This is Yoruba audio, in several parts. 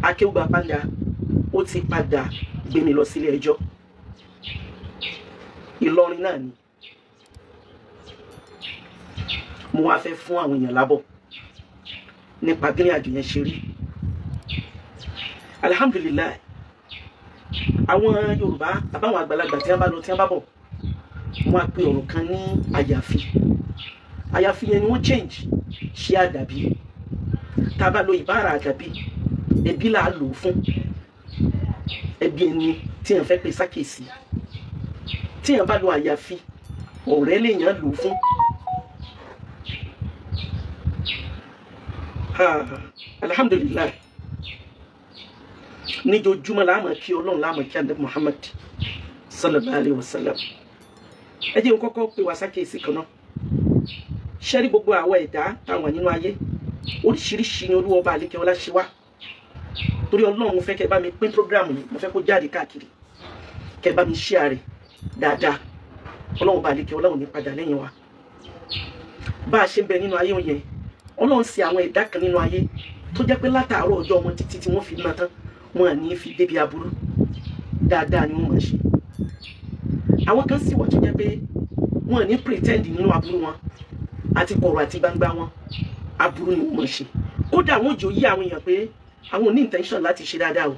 Akeugba Panda ó ti padà gbé mi lọ sílé ẹjọ́. Ìlọrin náà ni mo wá fẹ́ fún àwọn èèyàn lábọ̀ nípa bí àjò yẹn ṣe rí. Alhamdulillah, àwọn Yorùbá àbáwọn àgbàlagbà tí wọ́n bá lọ tí wọ́n bá bọ̀ wọ́n á pe ọ̀rọ̀ kan ní àyàfi. Àyàfi yẹn ni wọ́n change ṣe àdàbí. Tá a bá lo ìbára àdàbí, ẹbí là á lò fún ẹbí ẹni tí èèyàn fẹ́ pe sákèsí. Tí èèyàn bá lo àyàfi, ọ̀rẹ́ lèèyàn lò fún. Alhamdulillah, níjojúmọ́ la máa kí Ọlọ́run, la máa kí Ànábì Muhammad sallallahu alaihi wasallam. Ẹ jẹ́ n kọ́kọ́ pe wá sákèsí kan náà. Ṣé rí gbogbo àwọn ẹ̀dá táwọn nínú ayé oríṣiríṣi ni Olúwa Ọba àlékè ọlá ṣe wá. Torí Ọlọ́run mo fẹ́ kẹ́ bá mi pín program yìí, mo fẹ́ kó jáde káàkiri, kẹ́ bá mi share rẹ̀ dáadáa. Ọlọ́run Ọba àlékè ọlá ò ní padà lẹ́yìn wa. Bá a ṣe ń bẹ nínú ayé yẹn, Ọlọ́run ṣe àwọn ẹ̀dá kan nínú ayé tó jẹ́ pé látàárọ̀ ọjọ́ wọn títí tí wọ́n fi ná tán, wọn à ní fi débi aburú. Dáadáa ni wọ́n máa ṣe. Àwọn kan sì wà tó jẹ́ pé wọn à ní pretend nínú aburú wọn àti kọ̀rọ̀ àti gbangba wọn, aburú ni wọ́n máa ṣe. Kódà wọ́n jò yí àwọn èèyàn pé àwọn ò ní intention láti ṣe dáadáa o.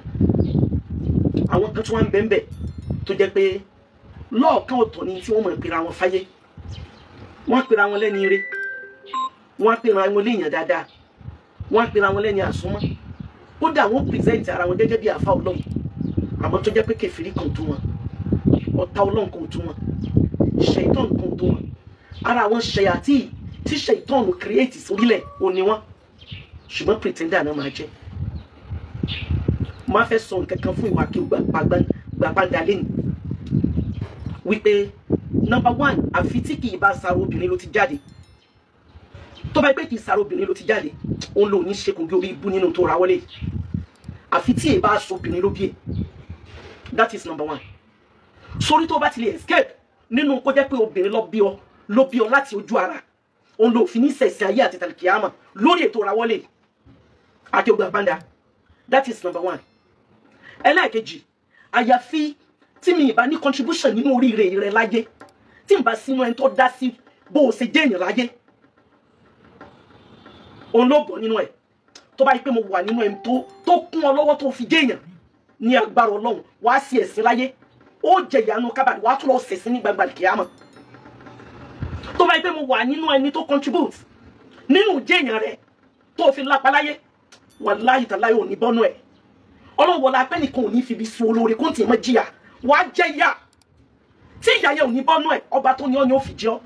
Àwọn kan tí wọ́n ń bẹ́ńbẹ́ tó jẹ́ pé lọ́ọ̀kan ọ̀tọ̀ ni tí wọ́n máa pera wọn fáyé. Wọ́n pera wọn lẹ́ni ire, wọ́n pera wọn léèyàn dáadáa, wọ́n pera wọn lẹ́ni àsúnmọ́. Kódà wọ́n present ara wọn gẹ́gẹ́ bí àfa Ọlọ́run, àmọ́ tó jẹ́ pé kèfèrí kan tó wọn, ọ̀tá Ọlọ́run kan tó wọn, ṣẹ̀tán kan tó wọn. Ara àwọn ṣẹ̀yàtì tí ṣẹ̀tán create sórílẹ̀ òní wọn, ṣùgbọ́n pretender náà máa jẹ́. Máa fẹ́ sọ nǹkan kan fún ìwà Akeugba Panda lẹ́nu wípé number one, àfi tí kì í bá sáré obìnrin ló ti jáde. Tó bá pé kì í sáré obìnrin ló ti jáde, òun ló ní ṣe kò gé orí ibú nínú tó ra wọlé. Àfi tí èèbá aṣọ obìnrin ló bí ẹ. That is number one. Sórí tó bá ti lè escape nínú kó jẹ́ pé obìnrin ló bí ọ láti ojú ara, òun ló fi ní sẹ̀sẹ̀ ayé àti tàlìkìyàmà lórí ètò ra wọlé. Akeugba Panda, that is number one. Ẹlẹ́ẹ̀kejì, àyàfi tí mi ìbá ní contribution nínú oríire rẹ láyé, tí n bá sínú ẹni tó dá sí bó o ṣe jẹ́ èèyàn láyé, òun ló bọ̀ nínú ẹ̀. Tó bá yí pé mo wà nínú ẹni tó kún ọ lọ́wọ́ tó fi jẹ́ èèyàn ní agbára Ọlọ́run, wàá sí ẹ̀sìn láyé, ó jẹ ìyanu kábàdì, wàá tún lọ sẹ̀sìn ní gbangba kìámà. Tó bá yí pé mo wà nínú ẹni tó contribute nínú jẹ́ èèyàn rẹ tó fi lápá láyé, wallahi tallahi ò ní bọ́nú ẹ̀. Ọlọ́run wọlá pé nìkan ò ní fi bí sun olóore kó tì í mọ́ jìyà, wàá jẹ́ ìyà tí ìyà yẹn ò ní bọ́nú ẹ̀. Ọba tó ní ọ́ ni ó fi jẹ́ ọ́.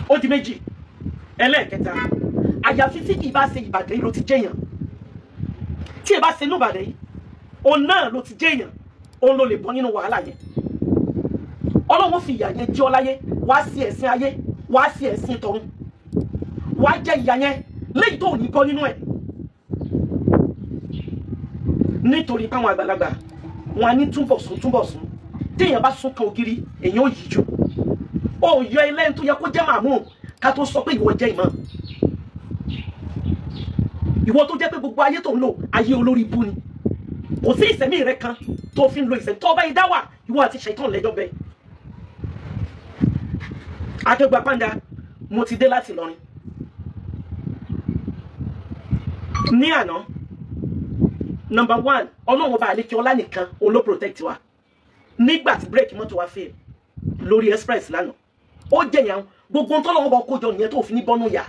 Ó di méjì. Ẹlẹ́ẹ̀kẹta, àyàfi tí kì í bá ṣe Ìbàdàn yìí ló ti jẹ́ èèyàn. Tí ẹ bá ṣe inú Ìbàdàn yìí, òun náà ló ti jẹ́ èèyàn, òun ló lè bọ́ nínú wàhálà yẹn. Ọlọ́run fi ìyà yẹn jẹ́ ọ láyé, wàá sí ẹ̀sìn ayé, wàá sí ẹ̀sìn tọ̀run, wàá jẹ́ ìyà yẹn léyìí tó ò ní bọ́ nínú ẹ̀. Nítorí páwọn àgbàlagbà wọn á ní túnbọ̀sún tí èèyàn bá sún kan ògiri èèyàn ò yí jù. Ó yọ ẹlẹ́ni tó yẹ kó jẹ́ màmú ká tó sọ pé ìwọ jẹ́ ìmọ̀. Ìwọ tó jẹ́ pé gbogbo ayé tó ń lò ayé olórí ibú ni, kò sí ìsẹ̀mí rẹ kan tó fi ń lo ìsẹ̀mí tó bá yí dá wà, ìwọ àti ṣẹ̀tán lẹ́jọ́ bẹ́ẹ̀. Akeugba Panda, mo ti dé láti Ìlọrin ní àná. Number one, Ọlọ́run Ọba àlékè ọlá nìkan òun ló protect wa. Nígbà tí break mọ́tò wa fail lórí express lánàá, ó jẹ̀yàn gbogbo tó lọ́wọ́ bá kójọ nìyẹn tó fi ní bọ́nú yà.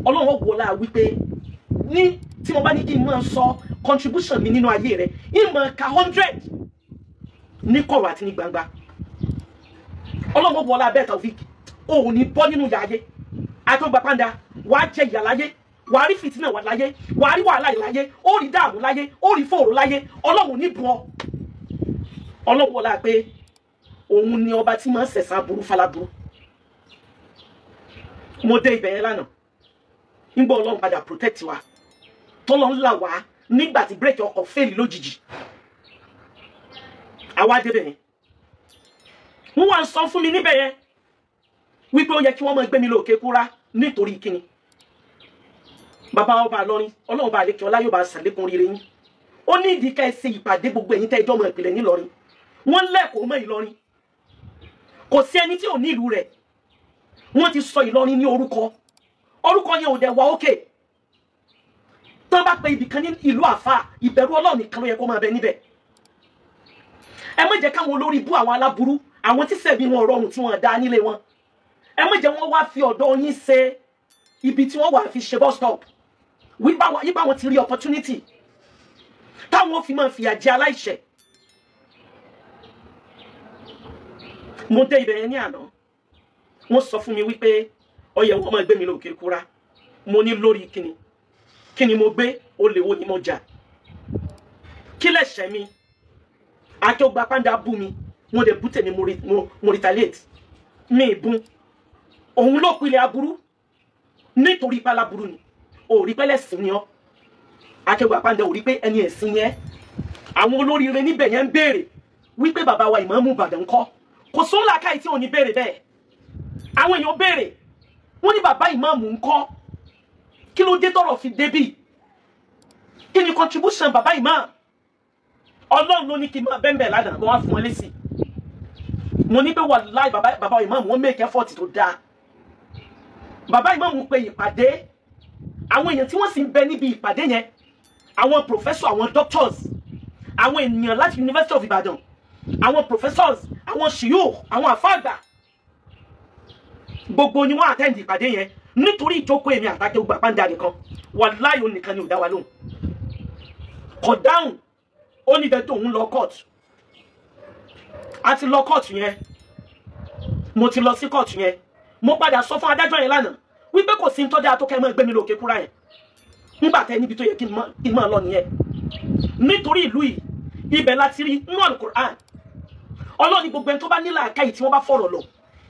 Ọlọ́run wọlá wípé ní tí mo bá ní kí n máa sọ contribution mi nínú ayé rẹ̀, ìmọ̀ ka 100 ní kọ̀rọ̀ àti ní gbangba. Ọlọ́run wọlá bẹ́ẹ̀ Taofik, òun ní bọ́ nínú yà ayé. Akeugba Panda, wàá jẹ ìyà láyé, wàá rí fìtínà wà láyé, wàá rí wàhálà láyé, ó rí dààmú láyé, ó rí fòòró láyé. Ọlọ́run ní bùn ọ. Ọlọ́run wọlá pé òun ni ọba tí máa ń sẹ̀sán burú faláburú. Mo dé ibẹ̀ yẹn lánàá, nígbà Ọlọ́run padà protect wa, tọ́lọ́ ńlá wá nígbà tí break ọkọ̀ fail lójijì. Àwa débẹ̀ yẹn, wọ́n wá ń sọ fún mi níbẹ̀ yẹn wípé ó yẹ kí wọ́n máa gbé mi lọ Òkè Kúrá nítorí kíni bàbá ọba Ìlọrin Ọlọ́run bá lékè ọlá yóò bá ṣàlékún rere yín ó ní ìdí ká ẹ ṣe ìpàdé gbogbo ẹ̀yin tẹ́ ẹjọ́ mọ̀ ìpìlẹ̀ nílọrin wọ́n lẹ́kọ̀ọ́ mọ́ Ìlọrin kò sí ẹni tí ò ní ìlú rẹ̀ wọ́n ti sọ Ìlọrin ní orúkọ yẹn ò dẹ̀ wá òkè tán bá pe ibì kan ní ìlú àfà ìbẹ̀rù Ọlọ́run nìkan ló yẹ kó máa bẹ níbẹ̀ ẹ má jẹ́ káwọn olórí bú àwọn aláburú àwọn tí sẹ̀bi wọn rọrùn tí wọ́n dá nílé wọn ẹ má jẹ́ wọ́n wá fi ọ̀dọ̀ yín ṣe ibi tí wọ́n wà fi ṣe bus stop yípa wọn ti rí opportunity táwọn fi máa fìyà jẹ aláìṣẹ̀ mo dé ibẹ̀ yẹn ní àná wọ́n sọ fún mi wípé ó yẹ wọ́n máa gbé mi lọ Òkè Kúrá mo ní lórí kíni mo gbé olè wo ni mo jà kí lẹ̀ṣẹ̀ mi Akeugba Panda bú mi mo dẹ̀ bú tèmi mo retaliate mi ìbún òun ló pilẹ̀ aburú nítorí pé aláburú ni ò rí pé lẹ́sìn ni ọ́ Akeugba Panda ò rí pé ẹni ẹ̀sìn yẹn àwọn olóríire níbẹ̀ yẹn ń béèrè wípé bàbá wa Ìmáàmù Ìbàdàn ńkọ́ kò sún làákàyè tí ò ní béèrè bẹ́ẹ̀ àwọn èèyàn béèrè wọ́n ní bàbá ìmáàmù ńkọ́ kí ló dé tọ́rọ̀ fi débì kí ni contribution bàbá ìmáàmù Ọlọ́run ló ní kí n máa bẹ́ẹ̀ lánàá mo wá fún wọn lésì mo ní pé wàláì bàbá ìmáàmù wọ́n make effort tó dáa bàbá ìmáàmù pe ìpàdé àwọn èèyàn tí wọ́n sì ń bẹ níbi ìpàdé yẹn àwọn professor àwọn doctors àwọn ènìyàn láti University of Ibadan àwọn professors àwọn shiyukh àwọn àfáàgbà gbogbo ni wọ́n attend ìpàdé yẹn nítorí ìjókòó èmi àti Akeugba Panda nìkan wàláì ó nìkan ni ò dá wa lóhùn kò dáhùn ó ní bẹ́ẹ̀ tó ń lọ court a ti lọ court yẹn mo ti lọ sí court yẹn mo padà sọ fún adájọ́ yẹn lánàá wípé kò sí ntọ́jà tó kẹ́ mọ́ ẹgbẹ́ mi lọ Òkè Kúrá yẹn nígbà tẹ́ níbi tó yẹ kí n máa lọ nìyẹn nítorí ìlú yìí ibẹ̀ láti rí nínú Al-Qur'an Ọlọ́run ní gbogbo ẹni tó bá ní làákàyè tí wọ́n bá fọ̀rọ̀ lọ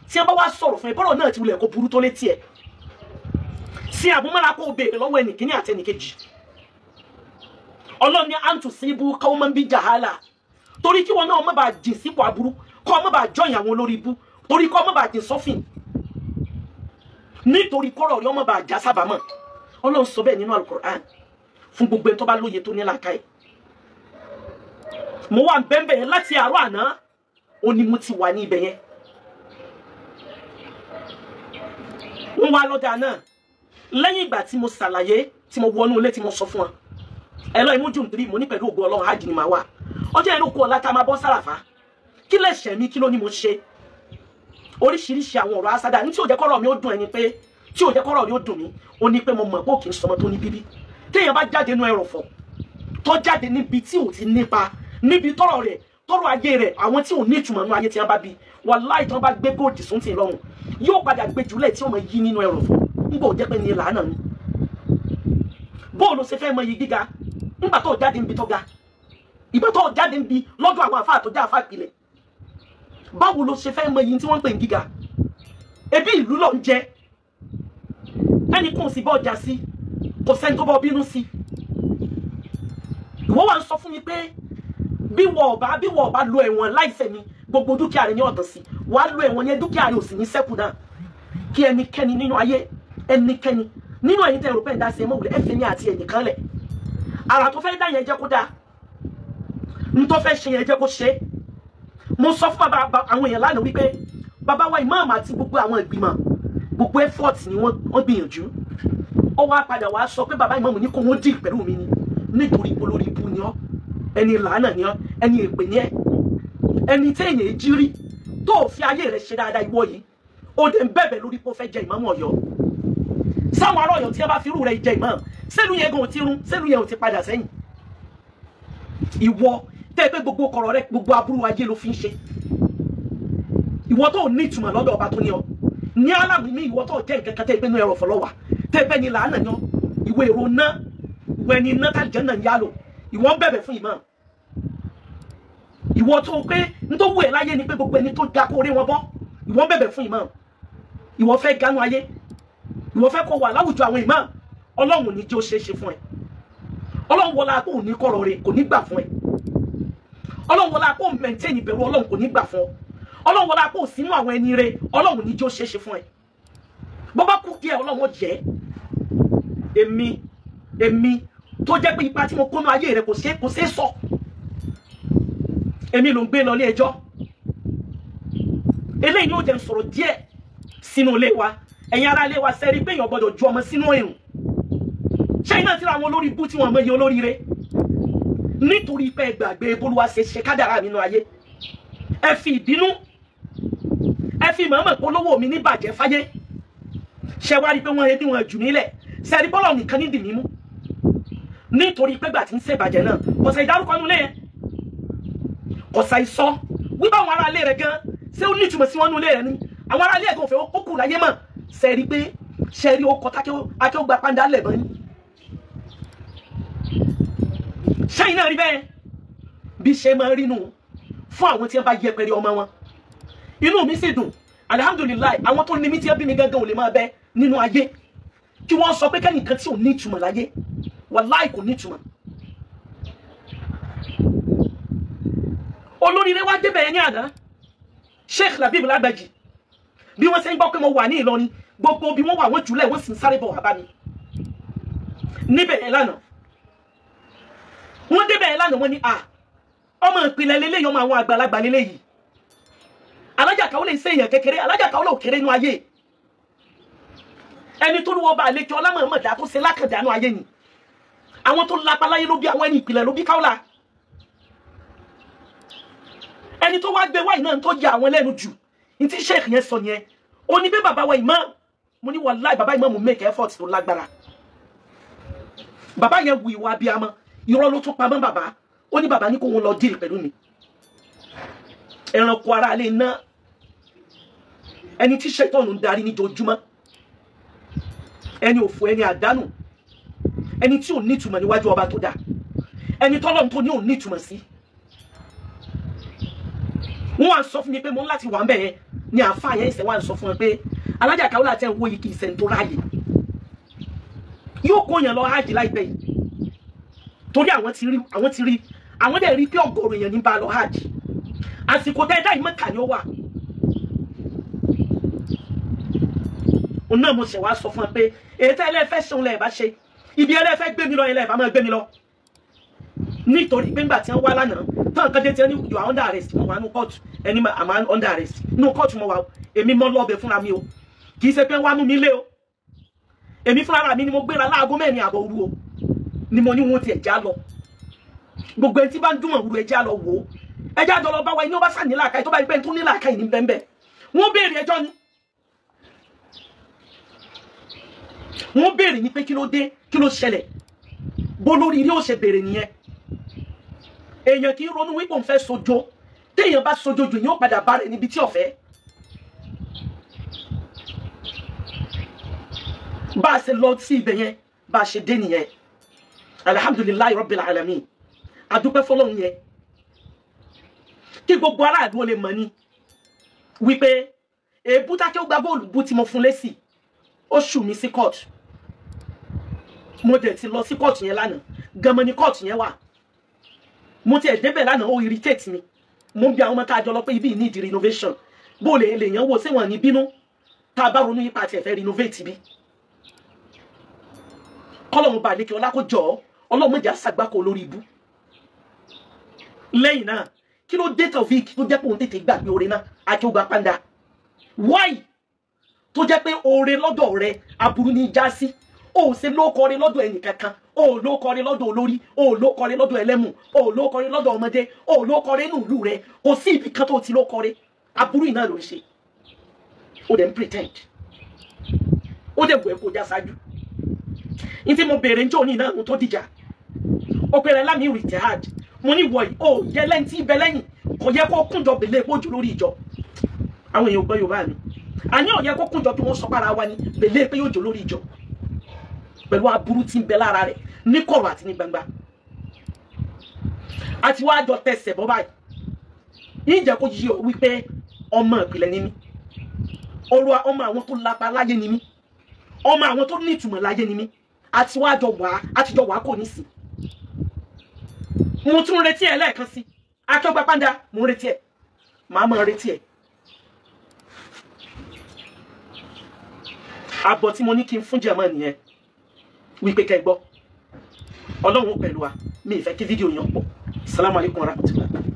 tí wọ́n bá wá sọ̀rọ̀ fún ẹ bọ́rọ̀ náà ti wulẹ̀ kó burú tó létí ẹ̀ sí àbúmọ́ra kó béèrè lọ́wọ́ ẹnìkíní àti ẹnìkejì Ọlọ́run ní antusibu qawman bi jahala torí kí wọn náà má bàa jìn sípò aburú kọ́ má bàa jọyìn àwọn olórí ibú torí kọ́ má bàa jìn sọ́fìn nítorí kọ́rọ̀ rí ọmọ bàa já sábàámọ̀ Ọlọ́run sọ bẹ́ẹ̀ nínú Al-Qur'an fún gbogbo ẹni tó bá lóye tó ní làákàyè mo wà bẹ́ẹ̀ yẹn láti àárọ̀ àná ó ní mo ti wà ní ibẹ̀ yẹn wọ́n wá lọ́dà náà lẹ́yìn ìgbà tí mo ṣàlàyé tí mo wọnú ilé tí mo sọ fún wọn ẹlọ ìmújùm 3 mo ní pẹ̀lú ògo Ọlọ́run hajj ni màá wà ọjọ́ ẹnu kú ọ̀la tá máa bọ́ sáràfà kí lẹ̀ṣẹ̀ mi kí ló ní mo ṣe oríṣiríṣi àwọn ọ̀rọ̀ asádà ní tí ò jẹ́ kọ́rọ̀ mi ó dùn ẹni pé tí ò jẹ́ kọ́rọ̀ mi ó dùn mí ó ní pé mo mọ̀ pé òkè ń sọmọ tó ní bíbí téèyàn bá jáde nínú ẹrọ̀fọ̀ tó jáde níbi tí ò ti nípa níbi tọ́rọ̀ rẹ̀ tọ́rọ̀ ayé rẹ̀ àwọn tí ò ní ìtumọ̀ nínú ayé tí wọ́n bá bí wàláhì tí wọ́n bá gbé góòdì sún tì lọ́rùn yóò padà gbé jùlẹ̀ tí ó mọ yí nínú ẹrọ̀fọ̀ nígbà ò jẹ́ pé ní làánà ni bóòlù ṣe fẹ́ mọ yí gíga nígbà tó jáde níbi tó ga ìgbà tó jáde níbi lọ́dọ̀ àwọn àfáà tó já àfáà ìpìlẹ̀ báwo ló ṣe fẹ́ mọ yí tí wọ́n ń pè ní gíga ebi ìlú lọ ń jẹ ẹni kò sí bọ́ ọjà sí kò sẹ́ni tó bọ́ bínú sí ìwọ wà ń sọ fún mi pé bí wọ́n ọba lo ẹ̀wọ̀n láìṣẹ̀ ni gbogbo dúkìá rẹ̀ ní ọ̀dọ̀ sí wà á lo ẹ̀wọ̀n yẹn dúkìá rẹ̀ ò sì ní sẹ́kù náà kí ẹnikẹ́ni nínú ayé ẹnikẹ́ni nínú ẹ̀yin tẹ́ ẹ̀rọ̀pẹ́ ìdásí ẹmọ́ wùlẹ̀ ẹ̀fẹ̀ ní àti ẹ̀nìkan lẹ̀ ara tó fẹ́ dá yẹn jẹ́ kó dáa ní tó fẹ́ ṣe yẹn jẹ́ kó ṣe mo sọ fún bàbá àwọn èèyàn lánàá wípé bàbá wa ìmáàmù àti gbogbo àwọn ìgbìmọ̀ gbogbo effort ni wọ́n gbìyànjú ó wá padà wá sọ pé bàbá ìmáàmù ní kó wọ́n dì pẹ̀lú mi ni nítorí olórí ibu ni ọ́ ẹni làánà ni ọ́ ẹni èpè ni ẹ́ ẹni téèyàn jírí tó fi ayé rẹ̀ ṣe dáadáa ìwọ yìí ó dẹ̀ ń bẹ̀bẹ̀ lórí pé ó fẹ́ jẹ ìmáàmù Ọ̀yọ́ sáwọn ará Ọ̀yọ́ tí wọ́n bá fi irú rẹ̀ jẹ ìmáàmù sẹ́nu yẹn gan ò ti rún sẹ́nu yẹn ò ti padà sẹ́yìn ìwọ tẹ́ pé gbogbo kọ̀rọ̀ rẹ̀ gbogbo aburú ayé ló fi ń ṣe ìwọ tó ní ìtumọ̀ lọ́dọ̀ ọba tó ní ọ ní aláàmì mi ìwọ tó jẹ́ nǹkan kan tẹ́ pé inú ẹ̀rọ fọlọ́wà tẹ́ pé ní làánà yan ìwọ èrò ná ìwọ ẹni ná tá jẹ́ náà yálò ìwọ ń bẹ̀bẹ̀ fún ìmáàmù ìwọ tó pé nítorí wù ẹ́ láyé ni pé gbogbo ẹni tó ga kó rí wọn bọ́ ìwọ ń bẹ̀bẹ̀ fún ìmáàmù ìwọ fẹ́ gánú ayé ìwọ fẹ́ kó wà láwùjọ àwọn ìmáàmù Ọlọ́run ní jẹ́ ó ṣeé ṣe fún ẹ Ọlọ́run wọlá kó ní kọ̀rọ̀ rẹ̀ kò ní gbà fún ẹ Ọlọ́run wọlá kó maintain ìbẹ̀rù Ọlọ́run kò ní gbà fún ọ Ọlọ́run wọlá pé ò sínú àwọn ẹni rẹ̀ Ọlọ́run ní jó ṣeéṣe fún ẹ bó bá kú díẹ̀ Ọlọ́run jẹ́ èmi tó jẹ́ pé ipa tí mo kó nú ayé rẹ̀ kò ṣe sọ èmi ló ń gbé lọ ilé ẹjọ́ eléyìí ó jẹ́ sọ̀rọ̀ díẹ̀ sínú ilé wa ẹ̀yin ará ilé wa sẹ́rí pé èèyàn gbọ́dọ̀ ju ọmọ sínú ẹ̀rùn ṣé iná tí àwọn olórí bú tí wọ́n mọ iye olóríire nítorí pé gbàgbé bólúwa ṣe kádàrá nínú ayé ẹ fi ìbínú ẹ fi mọ̀ọ́mọ̀ polówó mi ní bàjẹ́ fáyé ṣe wá rí pé wọ́n ebi wọn jù nílẹ̀ sẹ́rí bọ́lọ̀ nìkan ní dìmímú nítorí pé gbà tí ń ṣèbàjẹ́ náà kò sẹ́ ìdárúkọ nulẹ̀ yẹn kò sẹ́ ìsọ wípé àwọn ará ilé rẹ̀ gan ṣé ó ní ìtumọ̀ sí wọn nulẹ̀ rẹ̀ ni àwọn ará ilé ẹ̀gbọ́n òfin ó kù láyé mọ̀ sẹ́rí pé ṣẹ́rí ó kọ́ tákẹ́ ó gba pàǹdà lẹ̀ mọ́ ni ṣẹ́yìn náà rí bẹ́ẹ̀ bí ṣe máa rí nù fún àwọn tí wọ́n bá yẹpẹrẹ ọmọ wọn inú mi sì dùn alihamudulilayi àwọn tó ní mi tí wọ́n bí mi gángan ò lè máa bẹ nínú ayé kí wọ́n sọ pé kẹ́nìkan tí ò ní ìtumọ̀ láyé wàláì kò ní ìtumọ̀ olóríire wá débẹ̀ yẹn ní àná Sheikh Labib Lagbaji bí wọ́n ṣe ń gbọ́ pé mo wà ní Ìlọrin gbogbo bí wọ́n wà wọ́n jùlẹ̀ wọ́n sì ń sáré bọ̀ wá bá mi níbẹ̀ yẹn lánàá wọ́n débẹ̀ yẹn lánàá wọ́n ní ọmọ ìpìlẹ̀ lélẹ́yìn ọmọ àwọn àgbàlagbà lélẹ́yìí Alájà Kaola lè ṣe èèyàn kékeré Alájà Kaola ò kéré nú ayé ẹni tó lúwọ́ bá àlejò ọlámọ̀ọ́mọ̀dá tó ṣe lákàndánú ayé ni àwọn tó lápá láyé ló bí àwọn ẹni ìpìlẹ̀ ló bí Kaola ẹni tó wá gbé wáyé náà tó yà àwọn lẹ́nu jù ní tí Sheikh yẹn sọ yẹn ó ní bí bàbá wa Imam mo ní wàláì bàbá Imam mo make effort tó lágbára bàbá yẹn wu ìwà abiyamọ irọ́ ló tún pamọ́ bàbá ó ní bàbá ní kó wọn lọ díìlì pẹ̀lú mi ẹranko ara lè ná ẹni tí ṣètọ́nù ń darí níjojúmọ́ ẹni òfò ẹni àdánù ẹni tí ò ní ìtumọ̀ níwájú ọba tó dá ẹni tọ́lọ́run tó ní ò ní ìtumọ̀ sí wọ́n wá sọ fún mi pé mo ń láti wà ń bẹ̀ yẹn ni àáfàá yẹn ìṣẹ̀ wá sọ fún mi pé Alájà Kaola tẹ́ ń wó yìí kì í ṣe ń tó ráàyè yóò kó yẹn lọ hajj láìpẹ́ yìí torí àwọn ti rí àwọn dẹ̀ rí pé ọ̀gọ̀rọ̀ èèyàn ní bá lọ hajj àsìkò tẹ́ dá ìmọ̀ta ni ó wà òun náà mo ṣe wá sọ fún ẹ pé èyí tẹ́ ẹlẹ́fẹ́ ṣeun lẹ́ẹ̀ bá ṣe ibi ẹlẹ́fẹ́ gbé mi lọ yẹn lẹ́ẹ̀ bá máa gbé mi lọ nítorí pé ńgbà tí wọ́n wá lánàá táwọn kan dé tí wọ́n ní you are under arrest mo wà nínú kóòtù ẹni àmà under arrest nínú kóòtù mo wà èmi mọ́ lọ́ọ̀bẹ fúnra mi o kì í ṣe pé wọ́n á mú mi lé o èmi fúnra mi ni mo gbéra láago 4 àbọ̀ òru o ni mo ní wọn ti ẹ̀já lọ gbogbo ẹni tí bá ń dúnmọ̀ òru ẹ̀já lọ wò ó ẹjá jọ lọ bá wa iná bá sà ní làákàyè tó bá rí pé tó ní làákàyè ní bẹ́ẹ̀ wọ́n béèrè ẹjọ́ ni wọ́n béèrè ní pé kí ló dé kí ló ṣẹlẹ̀ bó lórí ilé ó ṣe béèrè nìyẹn èèyàn kì í ronú wípé òun fẹ́ sojo téèyàn bá sojo jù yóò padà bá rẹ̀ níbi tí ọ̀fẹ́ bá a ṣe lọ sí ibẹ̀ yẹn bá a ṣe dé nìyẹn alhamdulillahi rabbil alamin adúpẹ́ fọlọ́run yẹn kí gbogbo aráàlú lè mọ̀ ní wípé èébú tákẹ́ ó gba bọ́ọ̀lù bú tí mo fún lésì ó ṣù mí sí kóòtù mo dẹ̀ ti lọ sí kóòtù yẹn lánàá gan-an ní kóòtù yẹn wà mo ti ẹ̀ débẹ̀ lánàá ó irritate mi mo ń bi àwọn ọmọ tá a jọ lọ pé ibi need renovation bó lè yàn wò sí wọn ní bínú tá a bá ronú yípa àti ẹ̀fẹ́ renovate bí kọ́lọ́mù bá lékè ọlá kó jọ ọlọ́mọdé àṣàgbákò lórí ibú lẹ́yìn náà kí ló dé Taofeek tó jẹ́ pé òun tètè gbàgbé oore náà àti ògbà pàǹdà why tó jẹ́ pé oore lọ́dọ̀ rẹ aburú ní já sí o ò ṣe lókọrin lọ́dọ̀ ẹnì kankan o ò lókọrin lọ́dọ̀ olórí o ò lókọrin lọ́dọ̀ ẹlẹ́mù o ò lókọrin lọ́dọ̀ ọmọdé o ò lókọrin nínú ìlú rẹ kò sí ibi kan tó ti lókọrin aburú yìí náà ló ń ṣe o dẹ̀ ń pretend o dẹ̀ bù ẹ́ kó já ṣáájú ní tí mo béèrè ń jò ní náà mo tó dìjà ó pèrè lámì rìtẹ́hàd mo ní wọ̀nyí ó yẹ lẹ́yìn tí ibẹ̀ lẹ́yìn kò yẹ kó kúnjọ bèlè pójú lórí ìjọ àwọn èèyàn gbọ́ Yorùbá mi àní ó yẹ kó kúnjọ kí wọ́n sọ para wa ní bèlè pé yóò jò lórí ìjọ pẹ̀lú aburú tí ń bẹ lára rẹ̀ ní kọ̀rọ̀ àti ní gbangba àti wá jọ tẹsẹ̀ bọ́ báyìí yìí jẹ́ kó yí ọ wípé ọmọ ìpìlẹ̀ ni mí olúwa ọmọ àwọn tó lápá láyé ni mí ọmọ àwọn tó ní ìtumọ̀ láyé ni mí àti wá jọ wá àtijọ́ wá kò ní sí mo tún retí ẹ lẹ́ẹ̀kan sí akẹ́gbà pàǹdà mo retí ẹ màá mọ̀ retí ẹ àbọ̀ tí mo ní kí n fún jẹ̀mọ́ nìyẹn wípé kẹ́ gbọ́ Ọlọ́run pẹ̀lú wa mi ìfẹ́ kí fídíò yẹn pọ̀. Assalamu alaikum warahmatullahi.